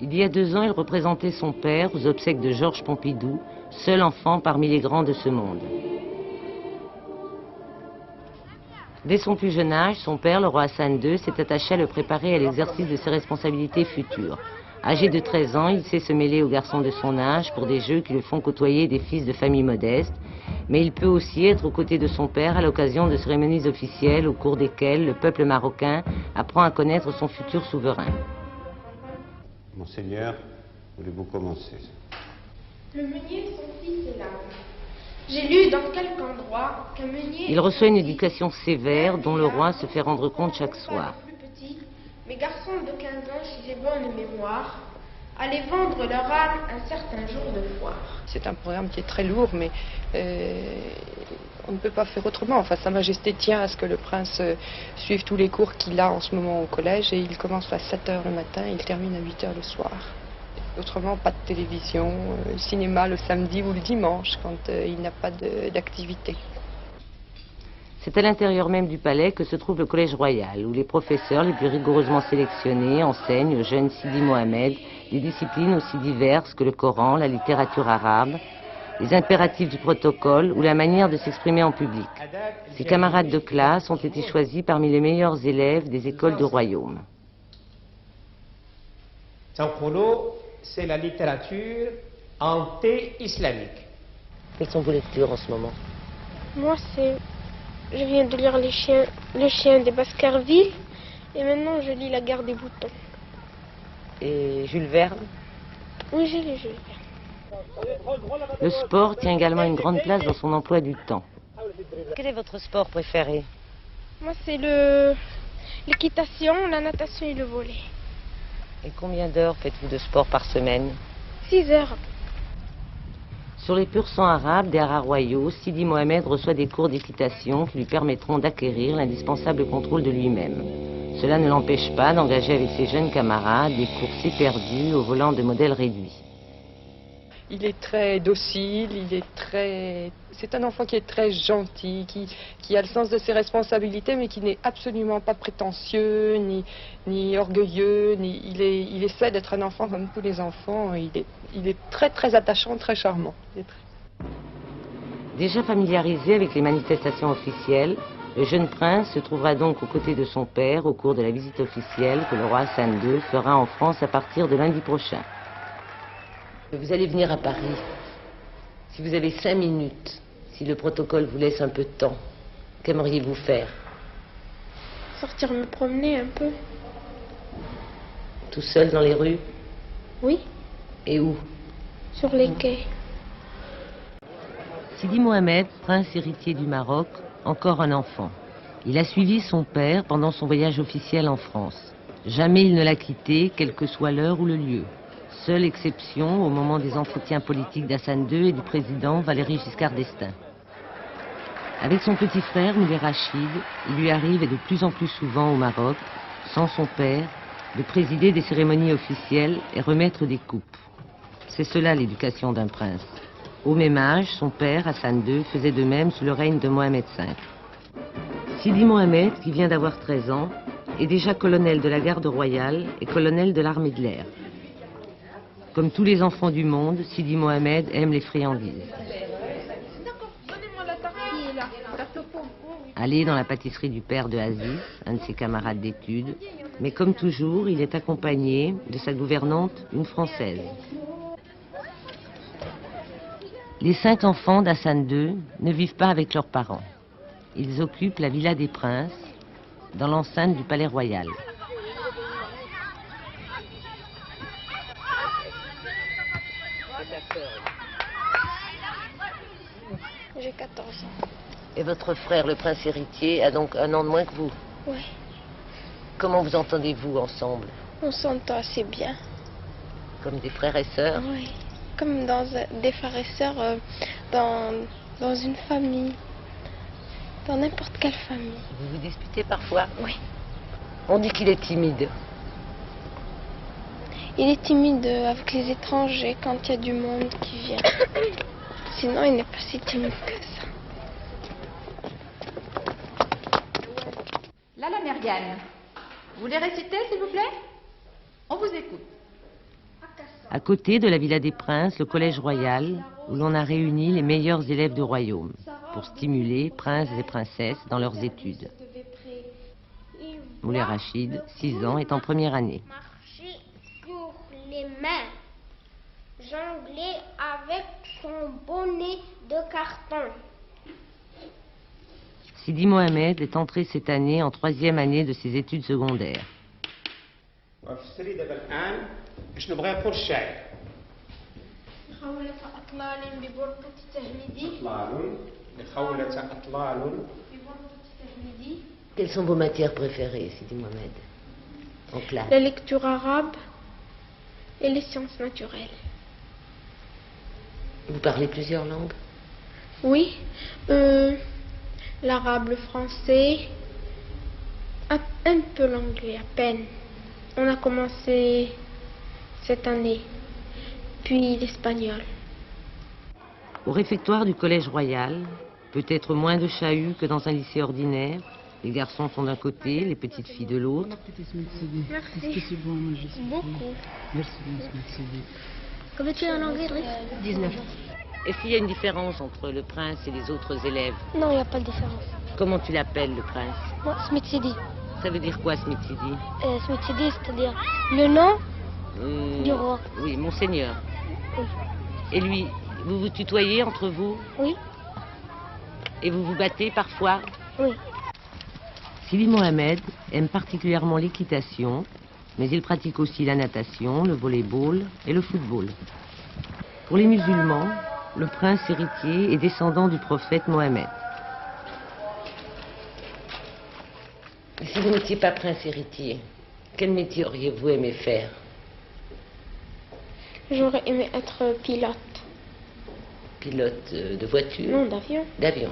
Il y a 2 ans, il représentait son père aux obsèques de Georges Pompidou, seul enfant parmi les grands de ce monde. Dès son plus jeune âge, son père, le roi Hassan II, s'est attaché à le préparer à l'exercice de ses responsabilités futures. Âgé de 13 ans, il sait se mêler aux garçons de son âge pour des jeux qui le font côtoyer des fils de familles modestes, mais il peut aussi être aux côtés de son père à l'occasion de cérémonies officielles au cours desquelles le peuple marocain apprend à connaître son futur souverain. Monseigneur, voulez-vous commencer? Le meunier, son fils est là. J'ai lu dans quelque endroit qu'un meunier... Il reçoit une éducation sévère dont le roi se fait rendre compte chaque soir. Mes garçons de 15 ans, si j'ai bonne mémoire, allaient vendre leur âme un certain jour de foire. C'est un programme qui est très lourd, mais on ne peut pas faire autrement. Enfin, Sa Majesté tient à ce que le prince suive tous les cours qu'il a en ce moment au collège, et il commence à 7 h le matin et il termine à 8 h le soir. Autrement, pas de télévision, cinéma le samedi ou le dimanche, quand il n'a pas d'activité. C'est à l'intérieur même du palais que se trouve le Collège royal, où les professeurs les plus rigoureusement sélectionnés enseignent au jeune Sidi Mohamed des disciplines aussi diverses que le Coran, la littérature arabe, les impératifs du protocole ou la manière de s'exprimer en public. Ses camarades de classe ont été choisis parmi les meilleurs élèves des écoles du royaume. C'est la littérature anté-islamique. Quelles sont vos lectures en ce moment? Moi, je viens de lire Le chien des Baskerville, et maintenant je lis La guerre des boutons. Et Jules Verne? Oui, j'ai lu Jules Verne. Le sport tient également une grande place dans son emploi du temps. Quel est votre sport préféré? Moi, c'est l'équitation, la natation et le volley. Et combien d'heures faites-vous de sport par semaine? 6 heures. Sur les pur sang arabes des haras royaux, Sidi Mohamed reçoit des cours d'équitation qui lui permettront d'acquérir l'indispensable contrôle de lui-même. Cela ne l'empêche pas d'engager avec ses jeunes camarades des courses éperdus au volant de modèles réduits. Il est très docile, c'est un enfant qui est très gentil, qui a le sens de ses responsabilités, mais qui n'est absolument pas prétentieux, ni orgueilleux, il essaie d'être un enfant comme tous les enfants. Il est très très attachant, très charmant. Déjà familiarisé avec les manifestations officielles, le jeune prince se trouvera donc aux côtés de son père au cours de la visite officielle que le roi Hassan II fera en France à partir de lundi prochain. Vous allez venir à Paris. Si vous avez 5 minutes, si le protocole vous laisse un peu de temps, qu'aimeriez-vous faire? Sortir me promener un peu. Tout seul dans les rues? Oui. Et où? Sur les quais. Sidi Mohamed, prince héritier du Maroc, encore un enfant. Il a suivi son père pendant son voyage officiel en France. Jamais il ne l'a quitté, quelle que soit l'heure ou le lieu. Seule exception au moment des entretiens politiques d'Hassan II et du président Valéry Giscard d'Estaing. Avec son petit frère, Moulay Rachid, il lui arrive, et de plus en plus souvent au Maroc, sans son père, de présider des cérémonies officielles et remettre des coupes. C'est cela l'éducation d'un prince. Au même âge, son père, Hassan II, faisait de même sous le règne de Mohamed V. Sidi Mohamed, qui vient d'avoir 13 ans, est déjà colonel de la garde royale et colonel de l'armée de l'air. Comme tous les enfants du monde, Sidi Mohamed aime les friandises. Aller dans la pâtisserie du père de Aziz, un de ses camarades d'études, mais comme toujours, il est accompagné de sa gouvernante, une Française. Les 5 enfants d'Hassan II ne vivent pas avec leurs parents. Ils occupent la Villa des Princes, dans l'enceinte du Palais Royal. J'ai 14 ans. Et votre frère, le prince héritier, a donc 1 an de moins que vous? Oui. Comment vous entendez-vous ensemble? On s'entend assez bien. Comme des frères et sœurs? Oui. Comme des frères et sœurs dans une famille. Dans n'importe quelle famille. Vous vous disputez parfois? Oui. On dit qu'il est timide. Il est timide avec les étrangers quand il y a du monde qui vient. Sinon, il n'est pas si timide que ça. La Mériane, vous voulez réciter, s'il vous plaît? On vous écoute. À côté de la Villa des Princes, le Collège Royal, où l'on a réuni les meilleurs élèves du royaume pour stimuler princes et princesses dans leurs études. Moulay Rachid, 6 ans, est en première année. Marcher sur les mains, jongler avec son bonnet de carton. Sidi Mohamed est entré cette année en 3e année de ses études secondaires. Quelles sont vos matières préférées, Sidi Mohamed, en classe? La lecture arabe et les sciences naturelles. Vous parlez plusieurs langues? Oui, l'arabe, le français, un peu l'anglais, à peine. On a commencé cette année, puis l'espagnol. Au réfectoire du Collège Royal, peut-être moins de chahut que dans un lycée ordinaire. Les garçons sont d'un côté, les petites filles de l'autre. Merci. Beaucoup. Merci. Combien tu es en anglais, Driss? 19. Est-ce qu'il y a une différence entre le prince et les autres élèves? Non, il n'y a pas de différence. Comment tu l'appelles, le prince? Moi, Smith Sidi. Ça veut dire quoi, Smith Sidi? Smith Sidi, c'est-à-dire le nom du roi. Oui, monseigneur. Oui. Et lui, vous vous tutoyez entre vous? Oui. Et vous vous battez parfois? Oui. Sidi Mohamed aime particulièrement l'équitation, mais il pratique aussi la natation, le volley-ball et le football. Pour les musulmans, le prince héritier est descendant du prophète Mohammed. Et si vous n'étiez pas prince héritier, quel métier auriez-vous aimé faire? J'aurais aimé être pilote. Pilote de voiture? Non, d'avion. D'avion.